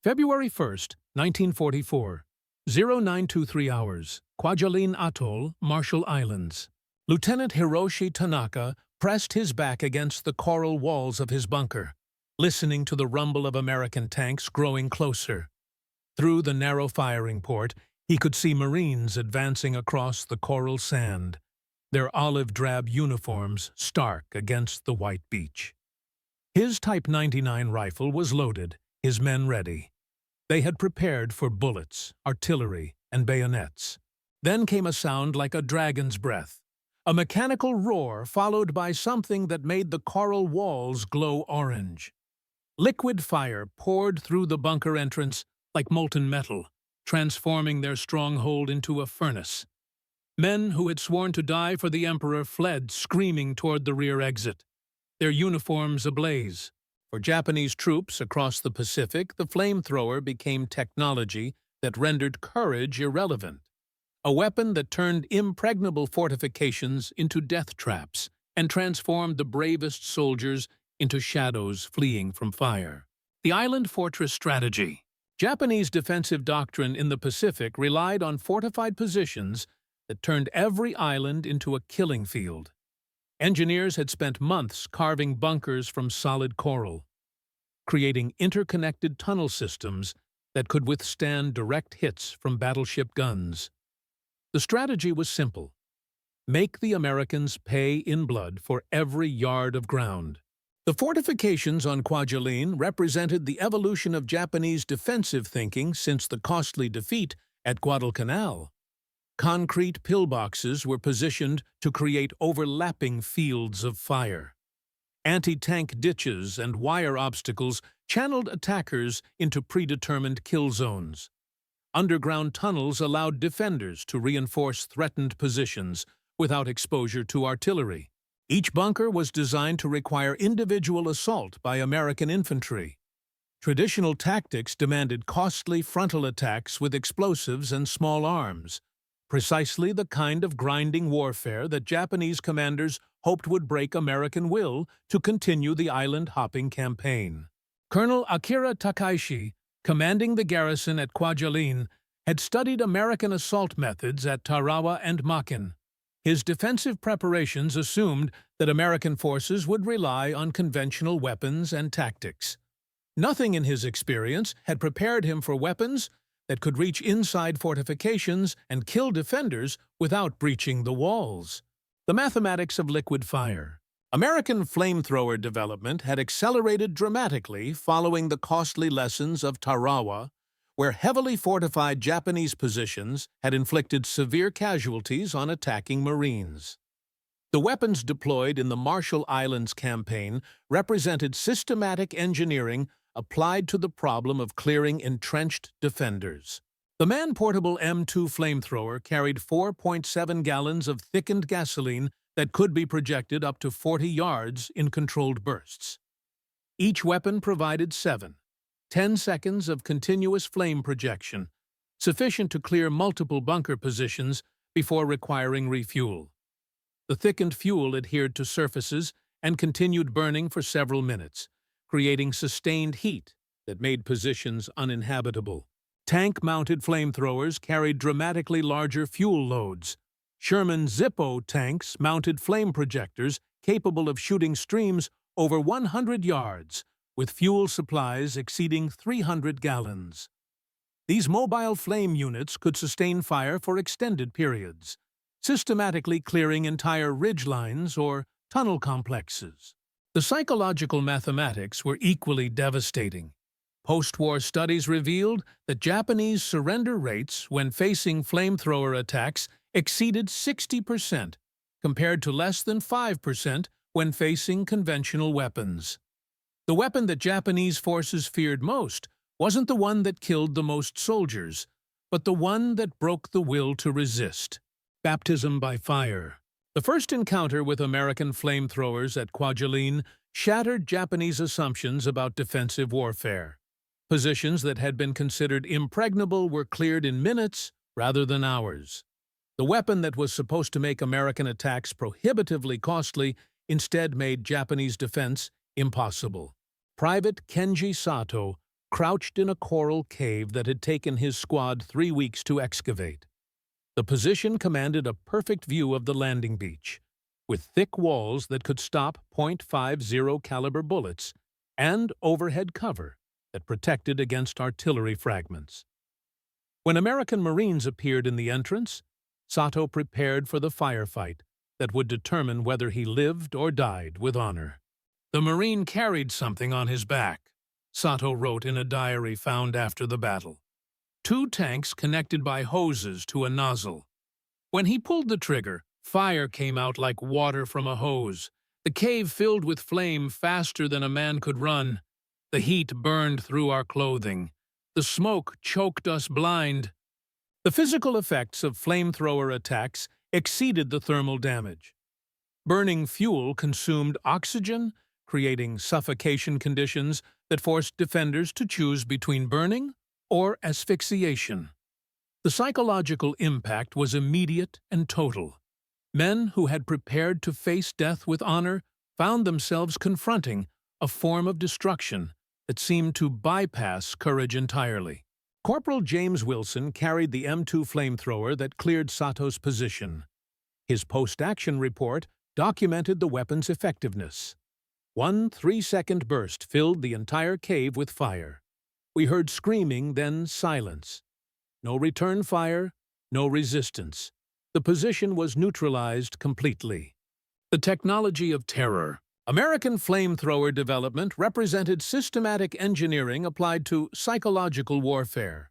February 1st, 1944, 0923 hours, Kwajalein Atoll, Marshall Islands. Lieutenant Hiroshi Tanaka pressed his back against the coral walls of his bunker, listening to the rumble of American tanks growing closer. Through the narrow firing port, he could see Marines advancing across the coral sand, their olive-drab uniforms stark against the white beach. His Type 99 rifle was loaded, his men ready. They had prepared for bullets, artillery, and bayonets. Then came a sound like a dragon's breath, a mechanical roar followed by something that made the coral walls glow orange. Liquid fire poured through the bunker entrance like molten metal, transforming their stronghold into a furnace. Men who had sworn to die for the Emperor fled screaming toward the rear exit, their uniforms ablaze. For Japanese troops across the Pacific, the flamethrower became technology that rendered courage irrelevant, a weapon that turned impregnable fortifications into death traps and transformed the bravest soldiers into shadows fleeing from fire. The island fortress strategy. Japanese defensive doctrine in the Pacific relied on fortified positions that turned every island into a killing field. Engineers had spent months carving bunkers from solid coral, creating interconnected tunnel systems that could withstand direct hits from battleship guns. The strategy was simple: make the Americans pay in blood for every yard of ground. The fortifications on Kwajalein represented the evolution of Japanese defensive thinking since the costly defeat at Guadalcanal. Concrete pillboxes were positioned to create overlapping fields of fire. Anti-tank ditches and wire obstacles channeled attackers into predetermined kill zones. Underground tunnels allowed defenders to reinforce threatened positions without exposure to artillery. Each bunker was designed to require individual assault by American infantry. Traditional tactics demanded costly frontal attacks with explosives and small arms, precisely the kind of grinding warfare that Japanese commanders hoped would break American will to continue the island-hopping campaign. Colonel Akira Takaishi, commanding the garrison at Kwajalein, had studied American assault methods at Tarawa and Makin. His defensive preparations assumed that American forces would rely on conventional weapons and tactics. Nothing in his experience had prepared him for weapons that could reach inside fortifications and kill defenders without breaching the walls. The mathematics of liquid fire. American flamethrower development had accelerated dramatically following the costly lessons of Tarawa, where heavily fortified Japanese positions had inflicted severe casualties on attacking Marines. The weapons deployed in the Marshall Islands campaign represented systematic engineering applied to the problem of clearing entrenched defenders. The man-portable M2 flamethrower carried 4.7 gallons of thickened gasoline that could be projected up to 40 yards in controlled bursts. Each weapon provided 10 seconds of continuous flame projection, sufficient to clear multiple bunker positions before requiring refuel. The thickened fuel adhered to surfaces and continued burning for several minutes, creating sustained heat that made positions uninhabitable. Tank-mounted flamethrowers carried dramatically larger fuel loads. Sherman Zippo tanks mounted flame projectors capable of shooting streams over 100 yards, with fuel supplies exceeding 300 gallons. These mobile flame units could sustain fire for extended periods, systematically clearing entire ridgelines or tunnel complexes. The psychological mathematics were equally devastating. Post-war studies revealed that Japanese surrender rates when facing flamethrower attacks exceeded 60%, compared to less than 5% when facing conventional weapons. The weapon that Japanese forces feared most wasn't the one that killed the most soldiers, but the one that broke the will to resist. Baptism by fire. The first encounter with American flamethrowers at Kwajalein shattered Japanese assumptions about defensive warfare. Positions that had been considered impregnable were cleared in minutes rather than hours. The weapon that was supposed to make American attacks prohibitively costly instead made Japanese defense impossible. Private Kenji Sato crouched in a coral cave that had taken his squad 3 weeks to excavate. The position commanded a perfect view of the landing beach, with thick walls that could stop .50 caliber bullets and overhead cover that protected against artillery fragments. When American Marines appeared in the entrance, Sato prepared for the firefight that would determine whether he lived or died with honor. "The Marine carried something on his back," Sato wrote in a diary found after the battle. "2 tanks connected by hoses to a nozzle. When he pulled the trigger, fire came out like water from a hose. The cave filled with flame faster than a man could run. The heat burned through our clothing. The smoke choked us blind." The physical effects of flamethrower attacks exceeded the thermal damage. Burning fuel consumed oxygen, creating suffocation conditions that forced defenders to choose between burning or asphyxiation. The psychological impact was immediate and total. Men who had prepared to face death with honor found themselves confronting a form of destruction that seemed to bypass courage entirely. Corporal James Wilson carried the M2 flamethrower that cleared Sato's position. His post-action report documented the weapon's effectiveness. 1 3-second burst filled the entire cave with fire. We heard screaming, then silence. No return fire, no resistance. The position was neutralized completely. The technology of terror. American flamethrower development represented systematic engineering applied to psychological warfare.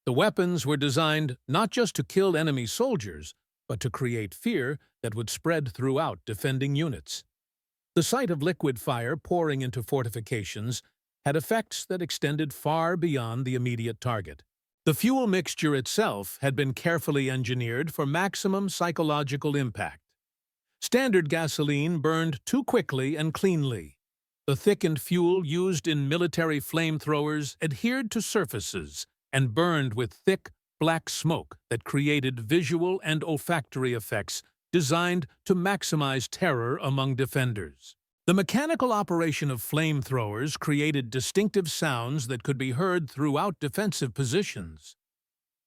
The weapons were designed not just to kill enemy soldiers, but to create fear that would spread throughout defending units. The sight of liquid fire pouring into fortifications had effects that extended far beyond the immediate target. The fuel mixture itself had been carefully engineered for maximum psychological impact. Standard gasoline burned too quickly and cleanly. The thickened fuel used in military flamethrowers adhered to surfaces and burned with thick, black smoke that created visual and olfactory effects designed to maximize terror among defenders. The mechanical operation of flamethrowers created distinctive sounds that could be heard throughout defensive positions.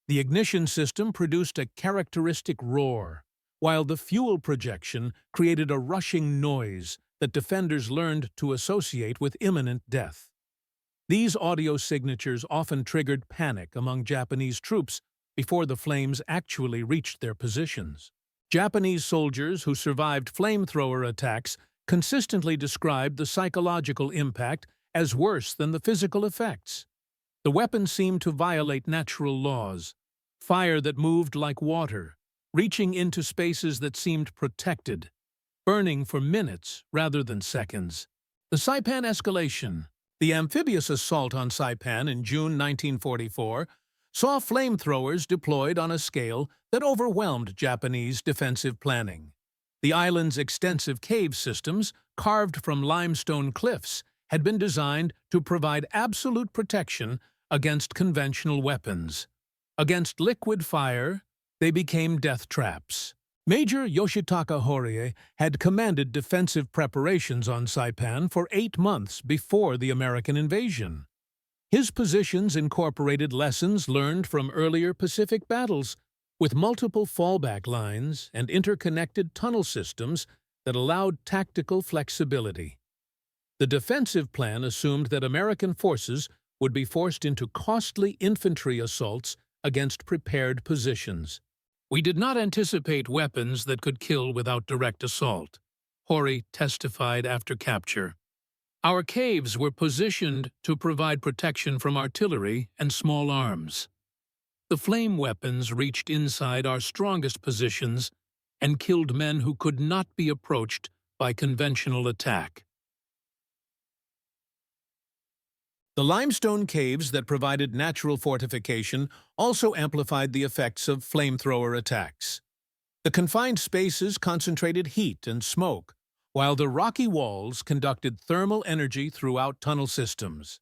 The ignition system produced a characteristic roar, while the fuel projection created a rushing noise that defenders learned to associate with imminent death. These audio signatures often triggered panic among Japanese troops before the flames actually reached their positions. Japanese soldiers who survived flamethrower attacks consistently described the psychological impact as worse than the physical effects. The weapon seemed to violate natural laws, fire that moved like water, reaching into spaces that seemed protected, burning for minutes rather than seconds. The Saipan escalation. The amphibious assault on Saipan in June 1944 saw flamethrowers deployed on a scale that overwhelmed Japanese defensive planning. The island's extensive cave systems, carved from limestone cliffs, had been designed to provide absolute protection against conventional weapons. Against liquid fire, they became death traps. Major Yoshitaka Horie had commanded defensive preparations on Saipan for 8 months before the American invasion. His positions incorporated lessons learned from earlier Pacific battles, with multiple fallback lines and interconnected tunnel systems that allowed tactical flexibility. The defensive plan assumed that American forces would be forced into costly infantry assaults against prepared positions. "We did not anticipate weapons that could kill without direct assault," Horie testified after capture. "Our caves were positioned to provide protection from artillery and small arms. The flame weapons reached inside our strongest positions and killed men who could not be approached by conventional attack." The limestone caves that provided natural fortification also amplified the effects of flamethrower attacks. The confined spaces concentrated heat and smoke, while the rocky walls conducted thermal energy throughout tunnel systems.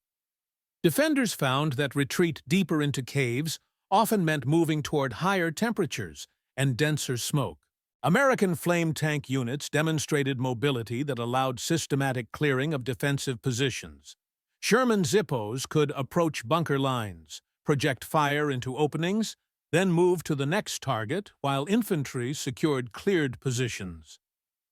Defenders found that retreat deeper into caves often meant moving toward higher temperatures and denser smoke. American flame tank units demonstrated mobility that allowed systematic clearing of defensive positions, Sherman Zippos could approach bunker lines, project fire into openings, then move to the next target while infantry secured cleared positions.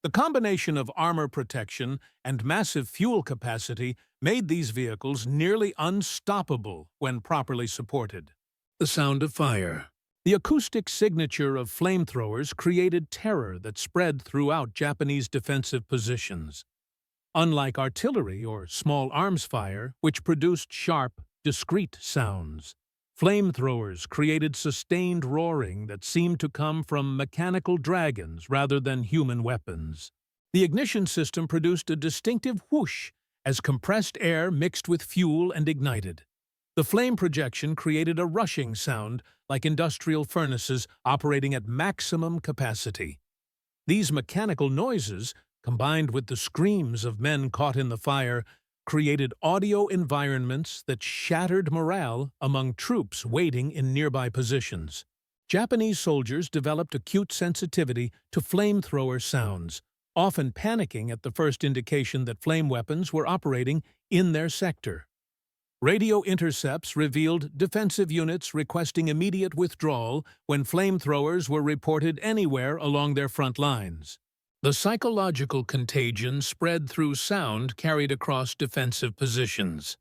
The combination of armor protection and massive fuel capacity made these vehicles nearly unstoppable when properly supported. The sound of fire. The acoustic signature of flamethrowers created terror that spread throughout Japanese defensive positions. Unlike artillery or small arms fire, which produced sharp, discrete sounds, flamethrowers created sustained roaring that seemed to come from mechanical dragons rather than human weapons. The ignition system produced a distinctive whoosh as compressed air mixed with fuel and ignited. The flame projection created a rushing sound like industrial furnaces operating at maximum capacity. These mechanical noises, combined with the screams of men caught in the fire, created audio environments that shattered morale among troops waiting in nearby positions. Japanese soldiers developed acute sensitivity to flamethrower sounds, often panicking at the first indication that flame weapons were operating in their sector. Radio intercepts revealed defensive units requesting immediate withdrawal when flamethrowers were reported anywhere along their front lines. The psychological contagion spread through sound carried across defensive positions.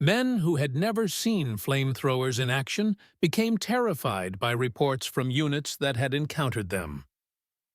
Men who had never seen flamethrowers in action became terrified by reports from units that had encountered them.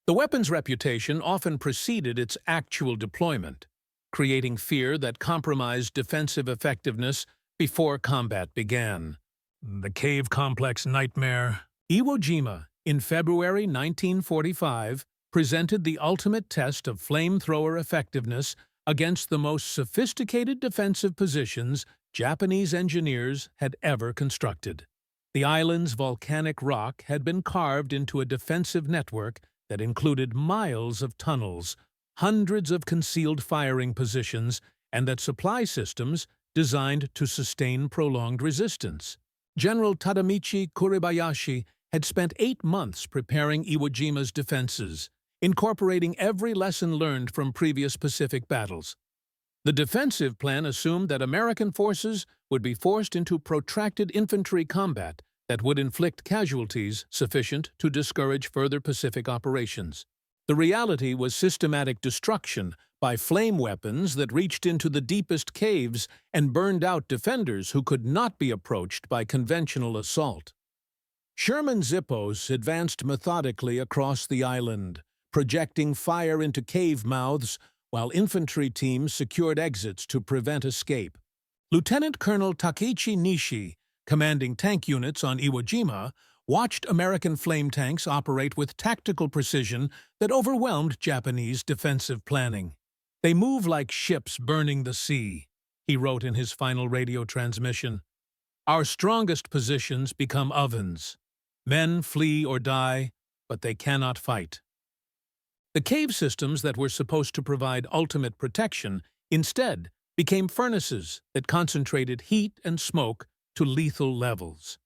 The weapon's reputation often preceded its actual deployment, creating fear that compromised defensive effectiveness before combat began. The cave complex nightmare. Iwo Jima, in February 1945, presented the ultimate test of flamethrower effectiveness against the most sophisticated defensive positions Japanese engineers had ever constructed. The island's volcanic rock had been carved into a defensive network that included miles of tunnels, hundreds of concealed firing positions, and that supply systems designed to sustain prolonged resistance. General Tadamichi Kuribayashi had spent 8 months preparing Iwo Jima's defenses, incorporating every lesson learned from previous Pacific battles. The defensive plan assumed that American forces would be forced into protracted infantry combat that would inflict casualties sufficient to discourage further Pacific operations. The reality was systematic destruction by flame weapons that reached into the deepest caves and burned out defenders who could not be approached by conventional assault. Sherman Zippos advanced methodically across the island, projecting fire into cave mouths while infantry teams secured exits to prevent escape. Lieutenant Colonel Takeichi Nishi, commanding tank units on Iwo Jima, watched American flame tanks operate with tactical precision that overwhelmed Japanese defensive planning. "They move like ships burning the sea," he wrote in his final radio transmission. "Our strongest positions become ovens. Men flee or die, but they cannot fight." The cave systems that were supposed to provide ultimate protection instead became furnaces that concentrated heat and smoke to lethal levels.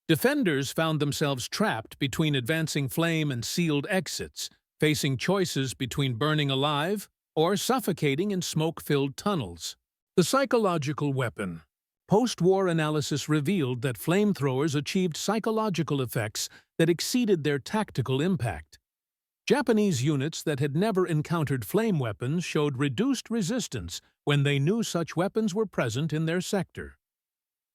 Defenders found themselves trapped between advancing flame and sealed exits, facing choices between burning alive or suffocating in smoke-filled tunnels. The psychological weapon. Post-war analysis revealed that flamethrowers achieved psychological effects that exceeded their tactical impact. Japanese units that had never encountered flame weapons showed reduced resistance when they knew such weapons were present in their sector.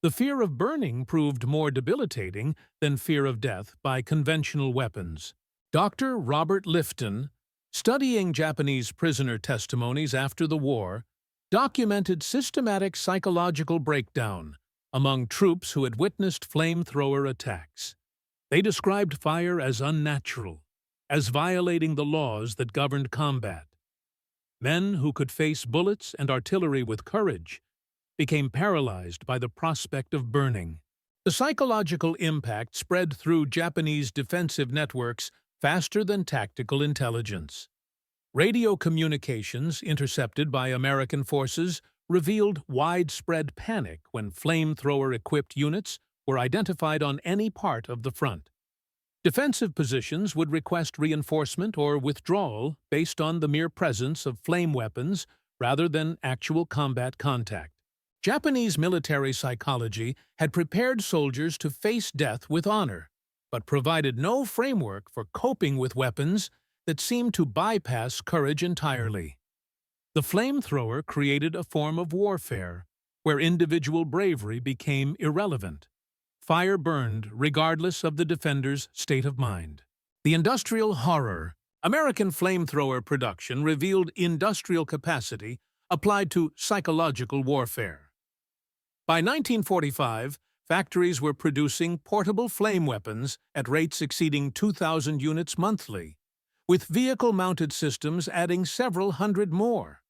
The fear of burning proved more debilitating than fear of death by conventional weapons. Dr. Robert Lifton, studying Japanese prisoner testimonies after the war, documented systematic psychological breakdown among troops who had witnessed flamethrower attacks. They described fire as unnatural, as violating the laws that governed combat. Men who could face bullets and artillery with courage became paralyzed by the prospect of burning. The psychological impact spread through Japanese defensive networks faster than tactical intelligence. Radio communications intercepted by American forces revealed widespread panic when flamethrower-equipped units were identified on any part of the front. Defensive positions would request reinforcement or withdrawal based on the mere presence of flame weapons rather than actual combat contact. Japanese military psychology had prepared soldiers to face death with honor, but provided no framework for coping with weapons that seemed to bypass courage entirely. The flamethrower created a form of warfare where individual bravery became irrelevant. Fire burned regardless of the defender's state of mind. The industrial horror. American flamethrower production revealed industrial capacity applied to psychological warfare. By 1945, factories were producing portable flame weapons at rates exceeding 2,000 units monthly, with vehicle-mounted systems adding several hundred more.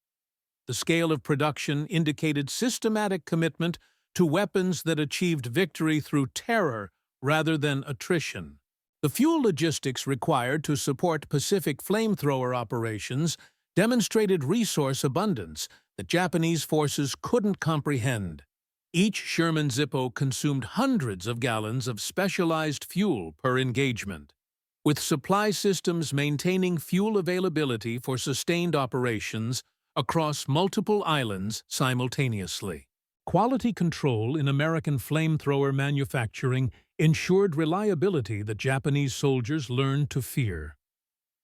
The scale of production indicated systematic commitment to weapons that achieved victory through terror rather than attrition. The fuel logistics required to support Pacific flamethrower operations demonstrated resource abundance that Japanese forces couldn't comprehend. Each Sherman Zippo consumed hundreds of gallons of specialized fuel per engagement, with supply systems maintaining fuel availability for sustained operations across multiple islands simultaneously. Quality control in American flamethrower manufacturing ensured reliability that Japanese soldiers learned to fear.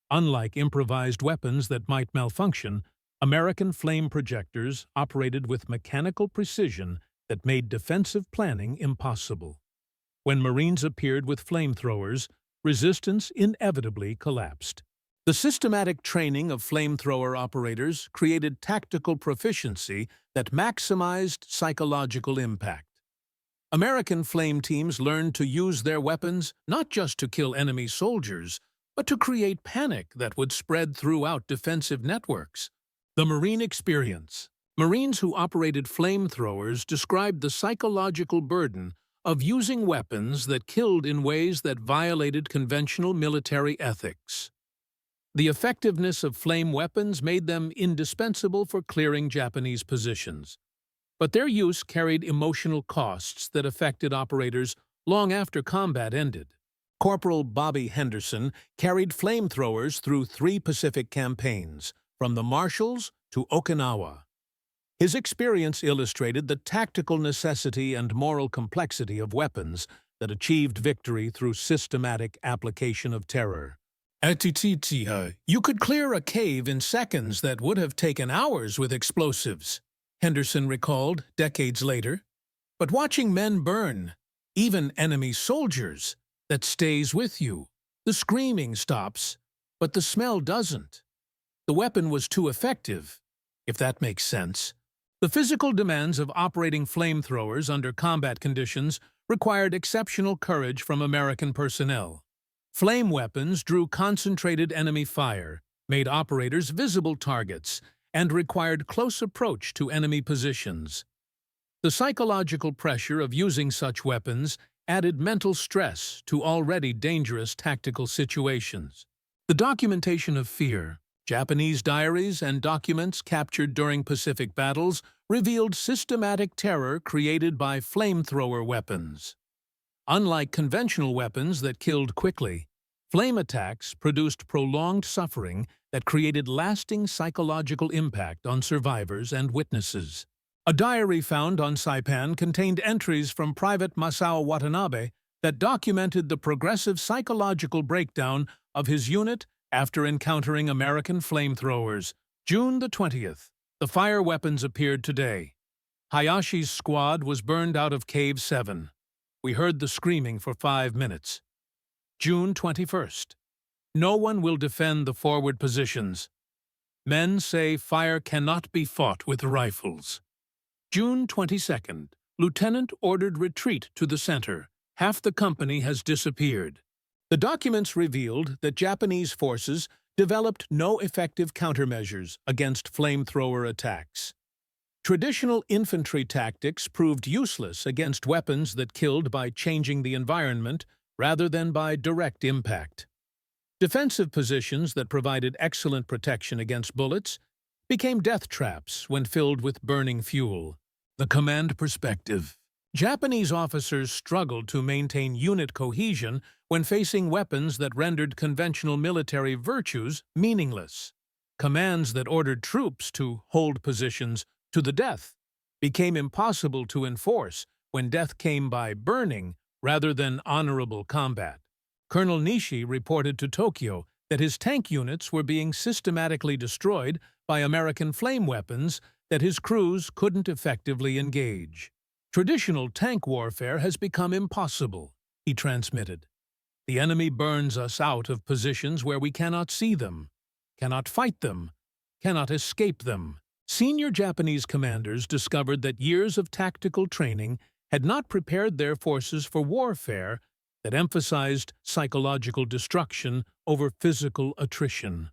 Unlike improvised weapons that might malfunction, American flame projectors operated with mechanical precision that made defensive planning impossible. When Marines appeared with flamethrowers, resistance inevitably collapsed. The systematic training of flamethrower operators created tactical proficiency that maximized psychological impact. American flame teams learned to use their weapons not just to kill enemy soldiers, but to create panic that would spread throughout defensive networks. The Marine experience. Marines who operated flamethrowers described the psychological burden of using weapons that killed in ways that violated conventional military ethics. The effectiveness of flame weapons made them indispensable for clearing Japanese positions, but their use carried emotional costs that affected operators long after combat ended. Corporal Bobby Henderson carried flamethrowers through 3 Pacific campaigns, from the Marshalls to Okinawa. His experience illustrated the tactical necessity and moral complexity of weapons that achieved victory through systematic application of terror. You could clear a cave in seconds that would have taken hours with explosives, Henderson recalled decades later. But watching men burn, even enemy soldiers, that stays with you. The screaming stops, but the smell doesn't. The weapon was too effective, if that makes sense. The physical demands of operating flamethrowers under combat conditions required exceptional courage from American personnel. Flame weapons drew concentrated enemy fire, made operators visible targets, and required close approach to enemy positions. The psychological pressure of using such weapons added mental stress to already dangerous tactical situations. The documentation of fear, Japanese diaries and documents captured during Pacific battles revealed systematic terror created by flamethrower weapons. Unlike conventional weapons that killed quickly, flame attacks produced prolonged suffering that created lasting psychological impact on survivors and witnesses. A diary found on Saipan contained entries from Private Masao Watanabe that documented the progressive psychological breakdown of his unit after encountering American flamethrowers. June the 20th. The fire weapons appeared today. Hayashi's squad was burned out of Cave 7. We heard the screaming for 5 minutes. June 21st. No one will defend the forward positions. Men say fire cannot be fought with rifles. June 22nd. Lieutenant ordered retreat to the center. Half the company has disappeared. The documents revealed that Japanese forces developed no effective countermeasures against flamethrower attacks. Traditional infantry tactics proved useless against weapons that killed by changing the environment rather than by direct impact. Defensive positions that provided excellent protection against bullets became death traps when filled with burning fuel. The command perspective. Japanese officers struggled to maintain unit cohesion when facing weapons that rendered conventional military virtues meaningless. Commands that ordered troops to hold positions to the death became impossible to enforce when death came by burning rather than honorable combat. Colonel Nishi reported to Tokyo that his tank units were being systematically destroyed by American flame weapons that his crews couldn't effectively engage. Traditional tank warfare has become impossible, he transmitted. The enemy burns us out of positions where we cannot see them, cannot fight them, cannot escape them. Senior Japanese commanders discovered that years of tactical training had not prepared their forces for warfare that emphasized psychological destruction over physical attrition.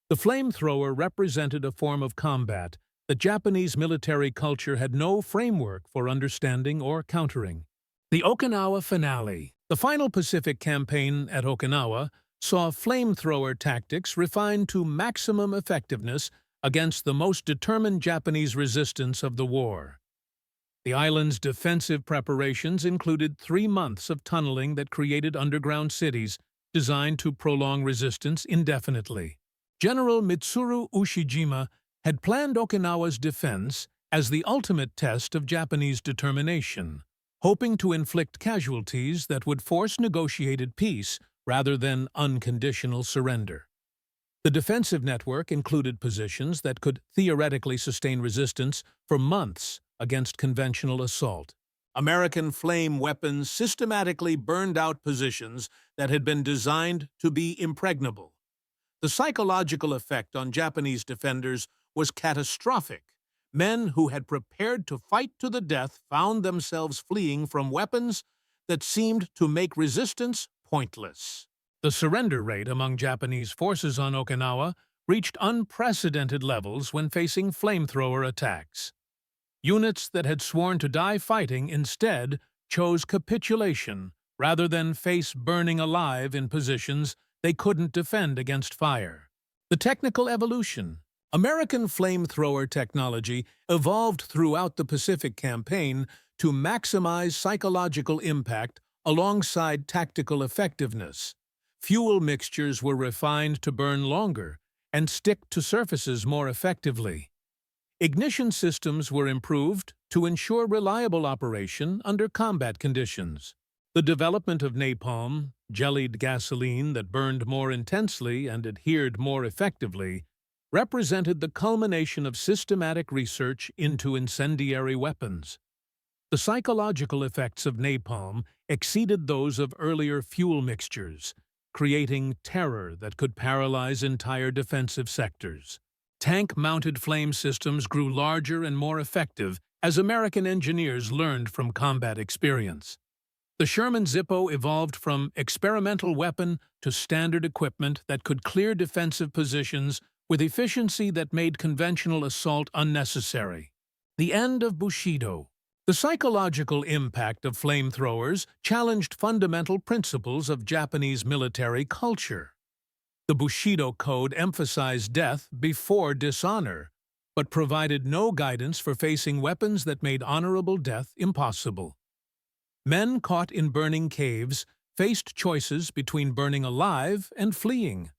The flamethrower represented a form of combat that Japanese military culture had no framework for understanding or countering. The Okinawa finale. The final Pacific campaign at Okinawa saw flamethrower tactics refined to maximum effectiveness against the most determined Japanese resistance of the war. The island's defensive preparations included 3 months of tunneling that created underground cities designed to prolong resistance indefinitely. General Mitsuru Ushijima had planned Okinawa's defense as the ultimate test of Japanese determination, hoping to inflict casualties that would force negotiated peace rather than unconditional surrender. The defensive network included positions that could theoretically sustain resistance for months against conventional assault. American flame weapons systematically burned out positions that had been designed to be impregnable. The psychological effect on Japanese defenders was catastrophic. Men who had prepared to fight to the death found themselves fleeing from weapons that seemed to make resistance pointless. The surrender rate among Japanese forces on Okinawa reached unprecedented levels when facing flamethrower attacks. Units that had sworn to die fighting instead chose capitulation rather than face burning alive in positions they couldn't defend against fire. The technical evolution. American flamethrower technology evolved throughout the Pacific Campaign to maximize psychological impact alongside tactical effectiveness. Fuel mixtures were refined to burn longer and stick to surfaces more effectively. Ignition systems were improved to ensure reliable operation under combat conditions. The development of napalm, jellied gasoline that burned more intensely and adhered more effectively, represented the culmination of systematic research into incendiary weapons. The psychological effects of napalm exceeded those of earlier fuel mixtures, creating terror that could paralyze entire defensive sectors. Tank-mounted flame systems grew larger and more effective as American engineers learned from combat experience. The Sherman Zippo evolved from experimental weapon to standard equipment that could clear defensive positions with efficiency that made conventional assault unnecessary. The end of Bushido. The psychological impact of flamethrowers challenged fundamental principles of Japanese military culture. The Bushido Code emphasized death before dishonor, but provided no guidance for facing weapons that made honorable death impossible. Men caught in burning caves faced choices between burning alive and fleeing.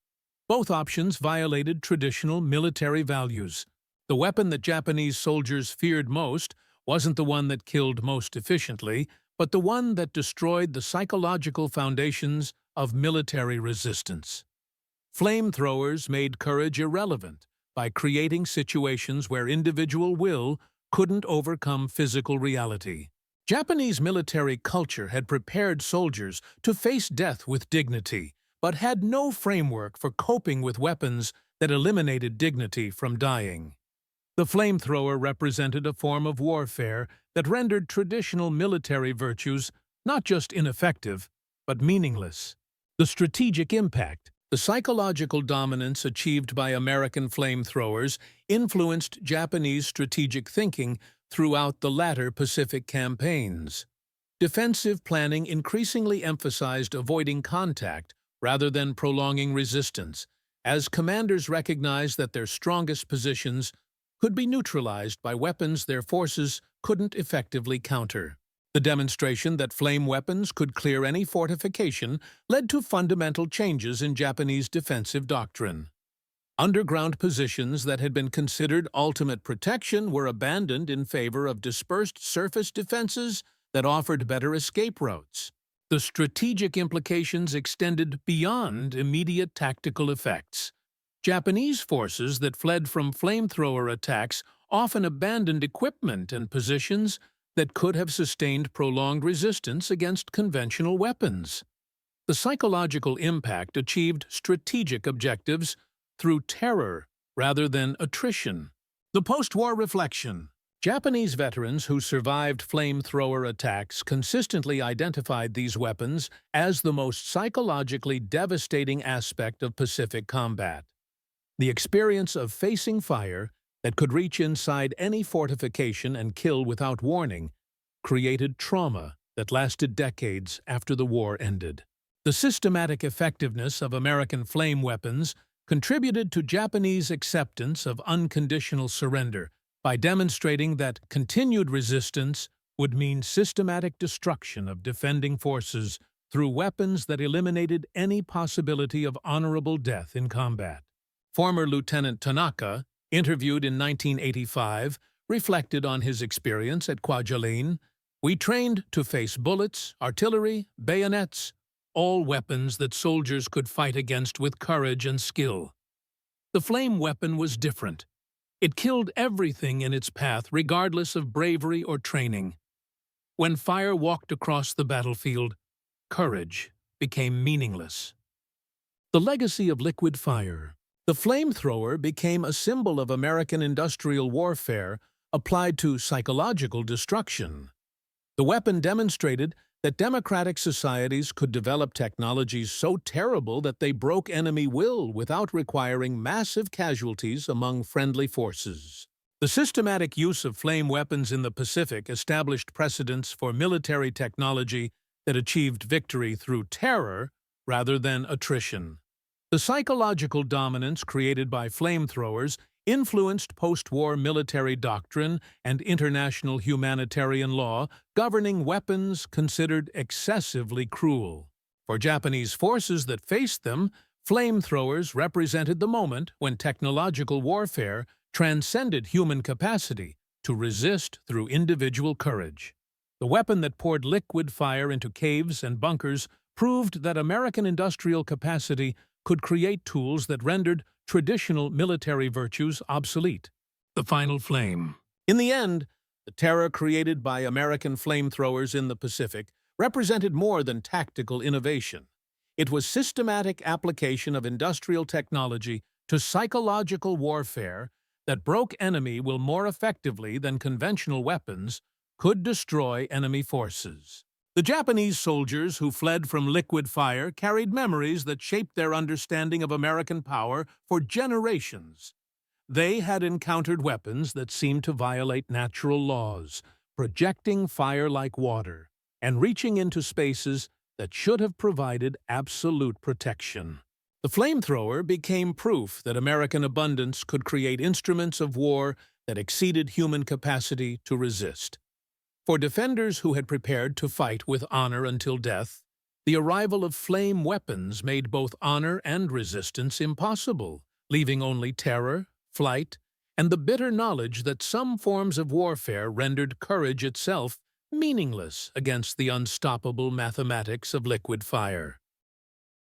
Both options violated traditional military values. The weapon that Japanese soldiers feared most wasn't the one that killed most efficiently, but the one that destroyed the psychological foundations of military resistance. Flamethrowers made courage irrelevant by creating situations where individual will couldn't overcome physical reality. Japanese military culture had prepared soldiers to face death with dignity, but had no framework for coping with weapons that eliminated dignity from dying. The flamethrower represented a form of warfare that rendered traditional military virtues not just ineffective, but meaningless. The strategic impact. The psychological dominance achieved by American flamethrowers influenced Japanese strategic thinking throughout the latter Pacific campaigns. Defensive planning increasingly emphasized avoiding contact rather than prolonging resistance, as commanders recognized that their strongest positions could be neutralized by weapons their forces couldn't effectively counter. The demonstration that flame weapons could clear any fortification led to fundamental changes in Japanese defensive doctrine. Underground positions that had been considered ultimate protection were abandoned in favor of dispersed surface defenses that offered better escape routes. The strategic implications extended beyond immediate tactical effects. Japanese forces that fled from flamethrower attacks often abandoned equipment and positions that could have sustained prolonged resistance against conventional weapons. The psychological impact achieved strategic objectives through terror rather than attrition. The post-war reflection. Japanese veterans who survived flamethrower attacks consistently identified these weapons as the most psychologically devastating aspect of Pacific combat. The experience of facing fire that could reach inside any fortification and kill without warning created trauma that lasted decades after the war ended. The systematic effectiveness of American flame weapons contributed to Japanese acceptance of unconditional surrender by demonstrating that continued resistance would mean systematic destruction of defending forces through weapons that eliminated any possibility of honorable death in combat. Former Lieutenant Tanaka, interviewed in 1985, reflected on his experience at Kwajalein. "We trained to face bullets, artillery, bayonets, all weapons that soldiers could fight against with courage and skill. The flame weapon was different. It killed everything in its path regardless of bravery or training. When fire walked across the battlefield, courage became meaningless." The legacy of liquid fire. The flamethrower became a symbol of American industrial warfare applied to psychological destruction. The weapon demonstrated that democratic societies could develop technologies so terrible that they broke enemy will without requiring massive casualties among friendly forces. The systematic use of flame weapons in the Pacific established precedents for military technology that achieved victory through terror rather than attrition. The psychological dominance created by flamethrowers influenced post-war military doctrine and international humanitarian law governing weapons considered excessively cruel. For Japanese forces that faced them, flamethrowers represented the moment when technological warfare transcended human capacity to resist through individual courage. The weapon that poured liquid fire into caves and bunkers proved that American industrial capacity could create tools that rendered traditional military virtues obsolete. The final flame. In the end, the terror created by American flamethrowers in the Pacific represented more than tactical innovation. It was systematic application of industrial technology to psychological warfare that broke enemy will more effectively than conventional weapons could destroy enemy forces. The Japanese soldiers who fled from liquid fire carried memories that shaped their understanding of American power for generations. They had encountered weapons that seemed to violate natural laws, projecting fire like water, and reaching into spaces that should have provided absolute protection. The flamethrower became proof that American abundance could create instruments of war that exceeded human capacity to resist. For defenders who had prepared to fight with honor until death, the arrival of flame weapons made both honor and resistance impossible, leaving only terror, flight, and the bitter knowledge that some forms of warfare rendered courage itself meaningless against the unstoppable mathematics of liquid fire.